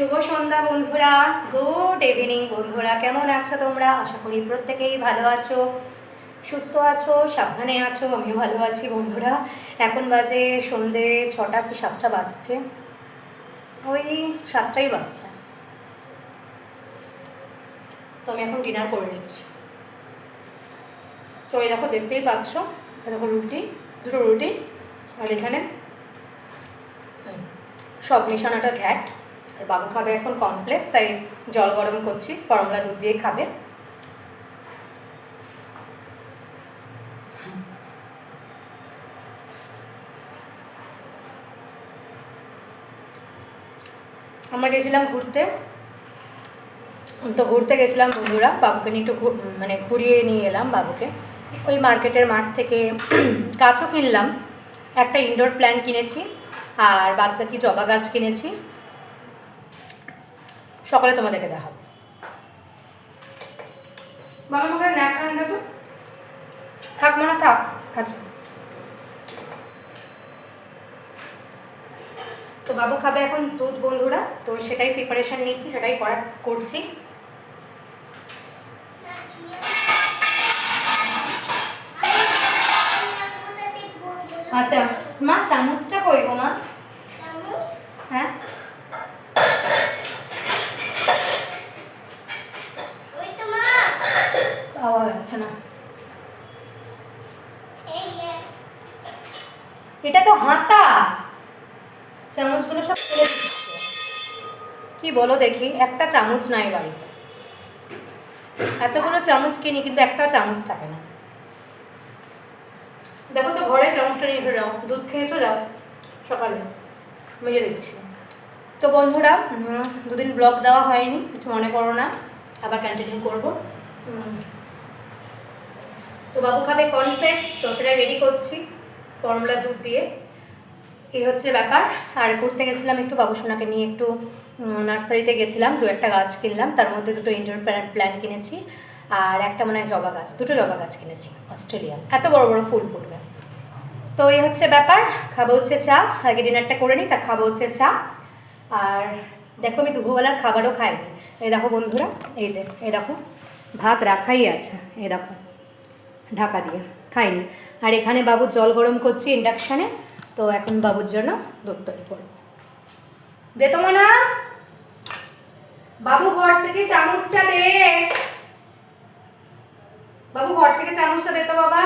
শুভ সন্ধ্যা বন্ধুরা, good evening বন্ধুরা, কেমন আছো তোমরা? আশা করি প্রত্যেকেই ভালো আছো, সুস্থ আছো, সাবধানে আছো। আমিও ভালো আছি বন্ধুরা। এখন বাজে সন্ধে 6টা কি 7টা বাজছে, ওই 7টাই বাজছে। তো আমি এখন ডিনার করে নিচ্ছি। তো এই দেখো, দেখতেই পাচ্ছ, দেখো রুটি, দুটো রুটি, আর এখানে সব মিশানোটা ঘ্যাট। আর বাবু খাবে এখন কর্নফ্লেক্স, তাই জল গরম করছি, ফর্মুলা দুধ দিয়ে খাবে। আমরা গেছিলাম ঘুরতে, তো ঘুরতে গেছিলাম বন্ধুরা, বাবুকে নিয়ে একটু মানে ঘুরিয়ে নিয়ে এলাম বাবুকে। ওই মার্কেটের মাঠ থেকে গাছও কিনলাম, একটা ইনডোর প্ল্যান্ট কিনেছি, আর বাদ বাকি জবা গাছ কিনেছি। সকালে তোমাদেরকে দেখাবো। বাবা আমাকে ন্যাপকিন দাও তো। থাক মনে থাক। আচ্ছা, তো বাবু খাবে এখন দুধ বন্ধুরা, তো সেটাই প্রিপারেশন নিচ্ছি, সেটাই করছি। আচ্ছা মা, চামচটা কই গো মা? হ্যাঁ, পাওয়া যাচ্ছে না। এটা তো হাতা, চামচগুলো সব ফেলে দিচ্ছে। কি বলো দেখি, একটা চামচ নাই বাড়িতে। এতগুলো চামচ কিনি কিন্তু একটা চামচ থাকে না। দেখো তো, ঘরে চামচটা নিয়ে এসে যাও, দুধ খেয়েছো, যাও সকালে মেজে দিচ্ছি। তো বন্ধুরা, দুদিন ব্লগ দেওয়া হয়নি, কিছু মনে করো না, আবার কন্টিনিউ করব। তো বাবু খাবে কর্নফ্লেক্স, তো সেটা রেডি করছি ফর্মুলা দুধ দিয়ে। এই হচ্ছে ব্যাপার। আর ঘুরতে গেছিলাম একটু, বাবু সোনাকে নিয়ে একটু নার্সারিতে গেছিলাম, দু একটা গাছ কিনলাম, তার মধ্যে দুটো ইনডোর প্ল্যান্ট কিনেছি, আর একটা মনে হয় জবা গাছ, দুটো জবা গাছ কিনেছি অস্ট্রেলিয়ান, এত বড় বড় ফুল ফুটবে। তো এই হচ্ছে ব্যাপার। খাবো হচ্ছে চা, আগে ডিনারটা করে নিই, তা খাবো হচ্ছে চা। আর দেখো, আমি দুপুরবেলার খাবারও খাইনি। এই দেখো বন্ধুরা, এই যে এই দেখো, ভাত রাখাই আছে, এই দেখো ঢাকা দিয়ে, খাইনি। আর এখানে বাবু জল গরম করছি ইন্ডাকশানে, তো এখন বাবুর জন্য দুধ তৈরি করবো। দে তো মনা, বাবু ঘর থেকে চামচটা দে, বাবু ঘর থেকে চামচটা দে তো বাবা।